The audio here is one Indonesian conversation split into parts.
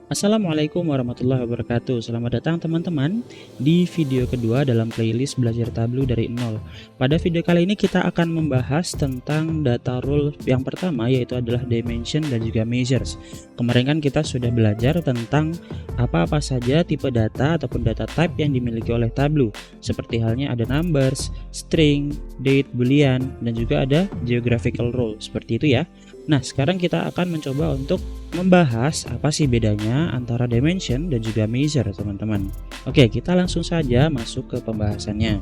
Assalamualaikum warahmatullahi wabarakatuh. Selamat datang teman-teman di video kedua dalam playlist Belajar Tableau dari nol. Pada video kali ini kita akan membahas tentang data rule yang pertama, yaitu adalah dimension dan juga measures. Kemarin kan kita sudah belajar tentang apa-apa saja tipe data ataupun data type yang dimiliki oleh Tableau, seperti halnya ada numbers, string, date, boolean, dan juga ada geographical rule, seperti itu ya. Nah, sekarang kita akan mencoba untuk membahas apa sih bedanya antara dimension dan juga measure, teman-teman. Oke, kita langsung saja masuk ke pembahasannya.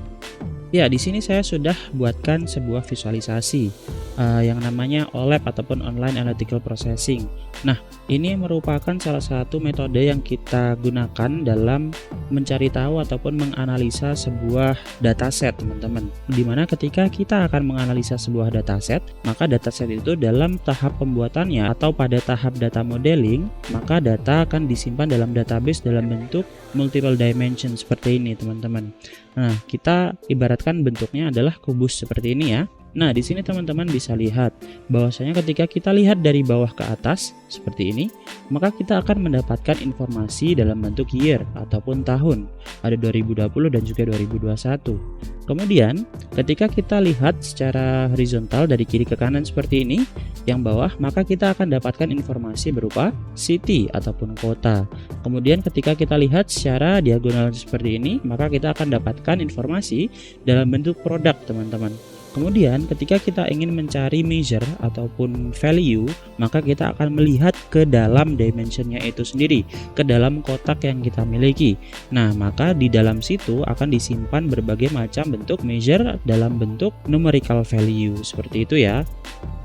Ya, di sini saya sudah buatkan sebuah visualisasi yang namanya OLAP ataupun Online Analytical Processing. Nah, ini merupakan salah satu metode yang kita gunakan dalam mencari tahu ataupun menganalisa sebuah dataset, teman-teman. Dimana ketika kita akan menganalisa sebuah dataset, maka dataset itu dalam tahap pembuatannya atau pada tahap data modeling, maka data akan disimpan dalam database dalam bentuk multiple dimension seperti ini, teman-teman. Nah, kita ibaratkan bentuknya adalah kubus seperti ini ya. Nah, di sini teman-teman bisa lihat bahwasanya ketika kita lihat dari bawah ke atas seperti ini, maka kita akan mendapatkan informasi dalam bentuk year ataupun tahun. Ada 2020 dan juga 2021. Kemudian, ketika kita lihat secara horizontal dari kiri ke kanan seperti ini, yang bawah, maka kita akan dapatkan informasi berupa city ataupun kota. Kemudian ketika kita lihat secara diagonal seperti ini, maka kita akan dapatkan informasi dalam bentuk produk, teman-teman. Kemudian ketika kita ingin mencari measure ataupun value, maka kita akan melihat ke dalam dimensionnya itu sendiri, ke dalam kotak yang kita miliki. Nah, maka di dalam situ akan disimpan berbagai macam bentuk measure dalam bentuk numerical value, seperti itu ya.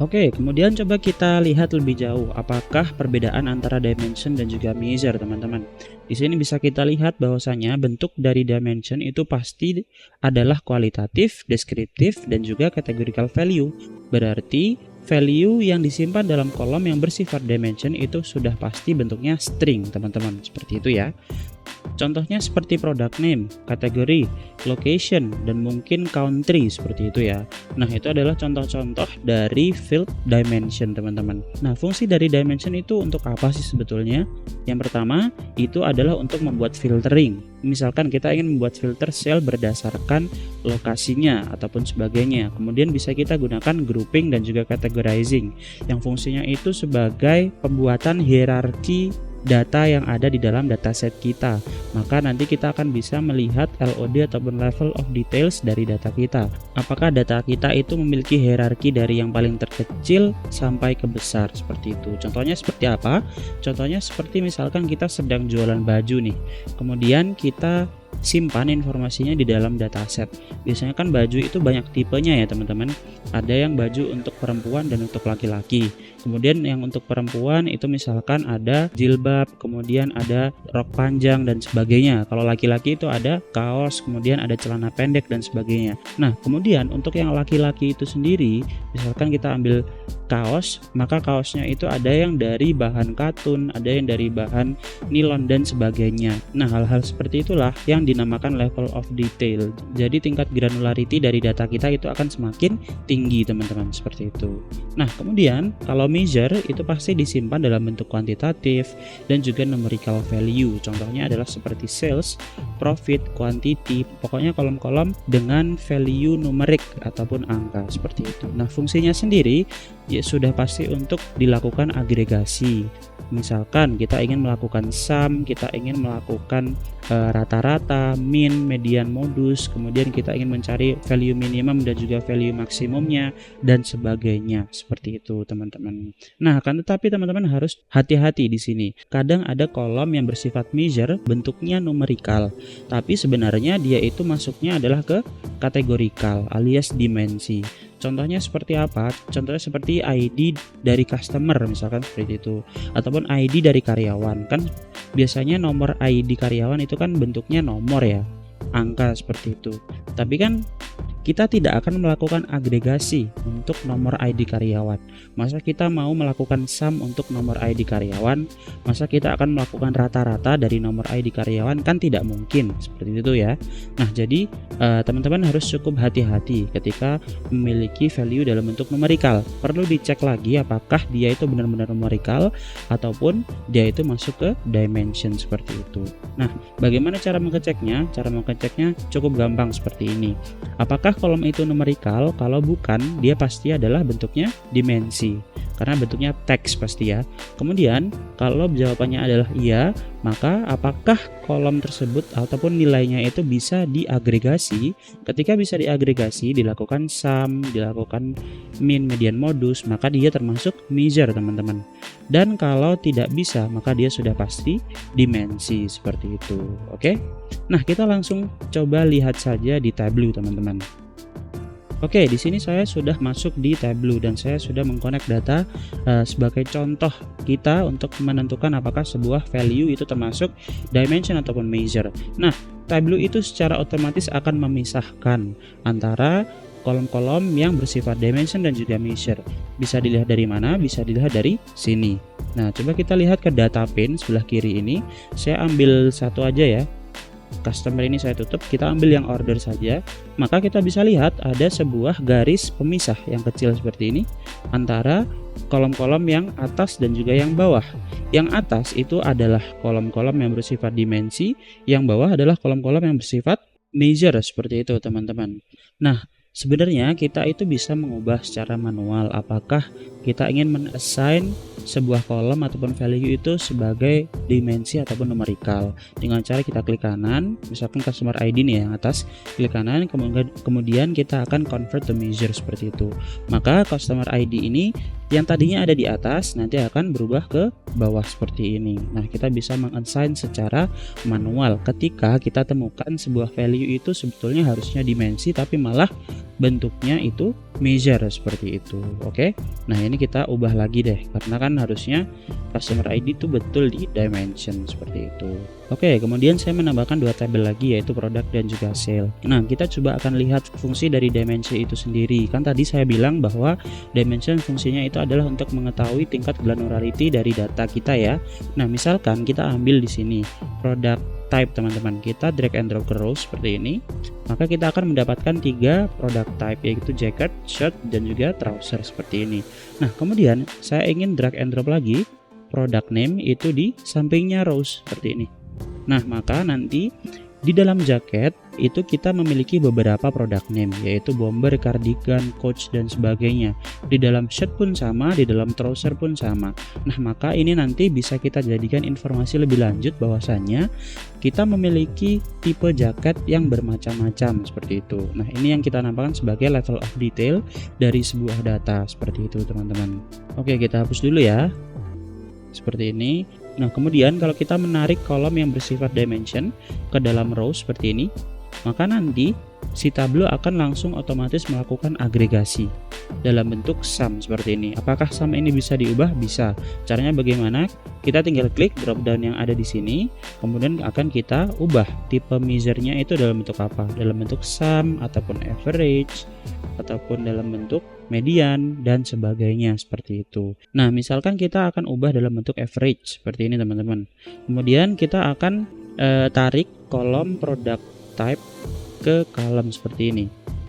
Oke, kemudian coba kita lihat lebih jauh apakah perbedaan antara dimension dan juga measure, teman-teman. Di sini bisa kita lihat bahwasanya bentuk dari dimension itu pasti adalah kualitatif, deskriptif, dan juga categorical value. Berarti value yang disimpan dalam kolom yang bersifat dimension itu sudah pasti bentuknya string, teman-teman. Seperti itu ya. Contohnya seperti product name, kategori, location, dan mungkin country, seperti itu ya. Nah, itu adalah contoh-contoh dari field dimension, teman-teman. Nah, fungsi dari dimension itu untuk apa sih sebetulnya? Yang pertama, itu adalah untuk membuat filtering. Misalkan kita ingin membuat filter sel berdasarkan lokasinya ataupun sebagainya. Kemudian bisa kita gunakan grouping dan juga categorizing, yang fungsinya itu sebagai pembuatan hierarki data yang ada di dalam dataset kita. Maka nanti kita akan bisa melihat LOD ataupun level of details dari data kita. Apakah data kita itu memiliki hierarki dari yang paling terkecil sampai ke besar, seperti itu. Contohnya seperti apa? Contohnya seperti misalkan kita sedang jualan baju nih. Kemudian kita simpan informasinya di dalam dataset. Biasanya kan baju itu banyak tipenya ya, teman-teman. Ada yang baju untuk perempuan dan untuk laki-laki. Kemudian yang untuk perempuan itu misalkan ada jilbab, kemudian ada rok panjang dan sebagainya. Kalau laki-laki itu ada kaos, kemudian ada celana pendek dan sebagainya. Nah, kemudian untuk yang laki-laki itu sendiri, misalkan kita ambil kaos, maka kaosnya itu ada yang dari bahan katun, ada yang dari bahan nilon dan sebagainya. Nah, hal-hal seperti itulah yang dinamakan level of detail. Jadi tingkat granularity dari data kita itu akan semakin tinggi, teman-teman, seperti itu. Nah, kemudian kalau measure itu pasti disimpan dalam bentuk kuantitatif dan juga numerical value. Contohnya adalah seperti sales, profit, quantity, pokoknya kolom-kolom dengan value numerik ataupun angka, seperti itu. Nah, fungsinya sendiri ya sudah pasti untuk dilakukan agregasi. Misalkan kita ingin melakukan sum, kita ingin melakukan rata-rata, min, median, modus, kemudian kita ingin mencari value minimum dan juga value maksimumnya dan sebagainya, seperti itu, teman-teman. Nah, akan tetapi teman-teman harus hati-hati di sini. Kadang ada kolom yang bersifat measure, bentuknya numerical, tapi sebenarnya dia itu masuknya adalah ke kategorikal alias dimensi. Contohnya seperti apa? Contohnya seperti ID dari customer, misalkan seperti itu, ataupun ID dari karyawan. Kan biasanya nomor ID karyawan itu kan bentuknya nomor ya, angka, seperti itu. Tapi kan kita tidak akan melakukan agregasi untuk nomor ID karyawan. Masa kita mau melakukan sum untuk nomor ID karyawan? Masa kita akan melakukan rata-rata dari nomor ID karyawan? Kan tidak mungkin seperti itu ya. Nah, jadi teman-teman harus cukup hati-hati ketika memiliki value dalam bentuk numerikal. Perlu dicek lagi apakah dia itu benar-benar numerikal ataupun dia itu masuk ke dimension seperti itu. Nah, bagaimana cara mengeceknya? Cara mengeceknya cukup gampang seperti ini. Apakah kolom itu numerikal? Kalau bukan, dia pasti adalah bentuknya dimensi, karena bentuknya teks pasti ya. Kemudian kalau jawabannya adalah iya, maka apakah kolom tersebut ataupun nilainya itu bisa diagregasi? Ketika bisa diagregasi, dilakukan sum, dilakukan min, median, modus, maka dia termasuk measure teman-teman. Dan kalau tidak bisa, maka dia sudah pasti dimensi seperti itu. Oke. Nah, kita langsung coba lihat saja di Tableau teman-teman. Oke, di sini saya sudah masuk di Tableau dan saya sudah mengkonek data sebagai contoh kita untuk menentukan apakah sebuah value itu termasuk dimension ataupun measure. Nah, Tableau itu secara otomatis akan memisahkan antara kolom-kolom yang bersifat dimension dan juga measure. Bisa dilihat dari mana? Bisa dilihat dari sini. Nah, coba kita lihat ke data pane sebelah kiri ini. Saya ambil satu aja ya. Customer ini saya tutup, kita ambil yang order saja. Maka kita bisa lihat ada sebuah garis pemisah yang kecil seperti ini antara kolom-kolom yang atas dan juga yang bawah. Yang atas itu adalah kolom-kolom yang bersifat dimensi, yang bawah adalah kolom-kolom yang bersifat measure seperti itu teman-teman. Nah, sebenarnya kita itu bisa mengubah secara manual apakah kita ingin men-assign sebuah kolom ataupun value itu sebagai dimensi ataupun numerikal. Dengan cara kita klik kanan, misalkan customer ID nih yang atas, klik kanan, kemudian kita akan convert to measure seperti itu. Maka customer ID ini yang tadinya ada di atas nanti akan berubah ke bawah seperti ini. Nah, kita bisa meng-assign secara manual ketika kita temukan sebuah value itu sebetulnya harusnya dimensi tapi malah bentuknya itu measure seperti itu. Oke. Nah, ini kita ubah lagi deh karena kan harusnya customer ID itu betul di dimension seperti itu. Oke, kemudian saya menambahkan dua tabel lagi yaitu product dan juga sale. Nah, kita coba akan lihat fungsi dari dimension itu sendiri. Kan tadi saya bilang bahwa dimension fungsinya itu adalah untuk mengetahui tingkat granularity dari data kita ya. Nah, misalkan kita ambil di sini product type teman-teman, kita drag and drop ke row seperti ini, maka kita akan mendapatkan 3 product type yaitu jacket, shirt, dan juga trouser seperti ini. Nah, kemudian saya ingin drag and drop lagi product name itu di sampingnya rows seperti ini. Nah, maka nanti di dalam jaket itu kita memiliki beberapa product name yaitu bomber, cardigan, coach, dan sebagainya. Di dalam shirt pun sama, di dalam trouser pun sama. Nah, maka ini nanti bisa kita jadikan informasi lebih lanjut bahwasannya kita memiliki tipe jaket yang bermacam-macam seperti itu. Nah, ini yang kita namakan sebagai level of detail dari sebuah data seperti itu teman-teman. Oke, kita hapus dulu ya seperti ini. Nah, kemudian kalau kita menarik kolom yang bersifat dimension ke dalam row seperti ini, maka nanti si Tableau akan langsung otomatis melakukan agregasi dalam bentuk sum seperti ini. Apakah sum ini bisa diubah? Bisa. Caranya bagaimana? Kita tinggal klik drop down yang ada di sini, kemudian akan kita ubah tipe measure-nya itu dalam bentuk apa? Dalam bentuk sum ataupun average ataupun dalam bentuk median dan sebagainya seperti itu. Nah, misalkan kita akan ubah dalam bentuk average seperti ini teman-teman. Kemudian kita akan tarik kolom product type ke column seperti ini.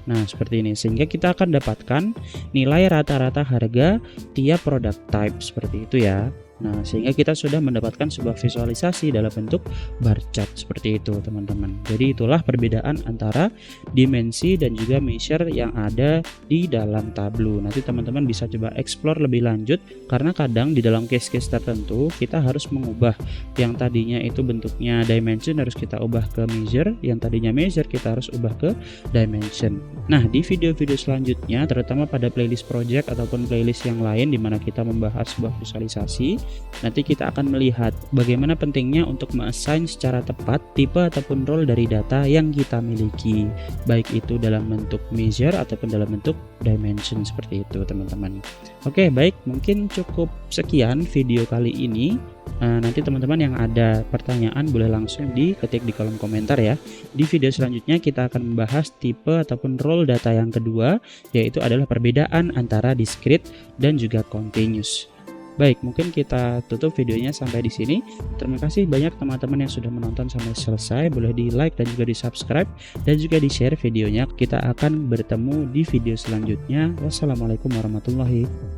Nah, seperti ini sehingga kita akan dapatkan nilai rata-rata harga tiap product type seperti itu ya. Nah, sehingga kita sudah mendapatkan sebuah visualisasi dalam bentuk bar chart seperti itu teman-teman. Jadi itulah perbedaan antara dimensi dan juga measure yang ada di dalam Tableau. Nanti teman-teman bisa coba explore lebih lanjut karena kadang di dalam case-case tertentu kita harus mengubah yang tadinya itu bentuknya dimension harus kita ubah ke measure, yang tadinya measure kita harus ubah ke dimension. Nah, di video-video selanjutnya terutama pada playlist project ataupun playlist yang lain di mana kita membahas sebuah visualisasi, nanti kita akan melihat bagaimana pentingnya untuk mengassign secara tepat tipe ataupun role dari data yang kita miliki, baik itu dalam bentuk measure ataupun dalam bentuk dimension seperti itu teman-teman. Oke, baik, mungkin cukup sekian video kali ini. Nanti teman-teman yang ada pertanyaan boleh langsung diketik di kolom komentar ya. Di video selanjutnya kita akan membahas tipe ataupun role data yang kedua, yaitu adalah perbedaan antara discrete dan juga continuous. Baik, mungkin kita tutup videonya sampai di sini. Terima kasih banyak teman-teman yang sudah menonton sampai selesai. Boleh di like dan juga di subscribe dan juga di share videonya. Kita akan bertemu di video selanjutnya. Wassalamualaikum warahmatullahi wabarakatuh.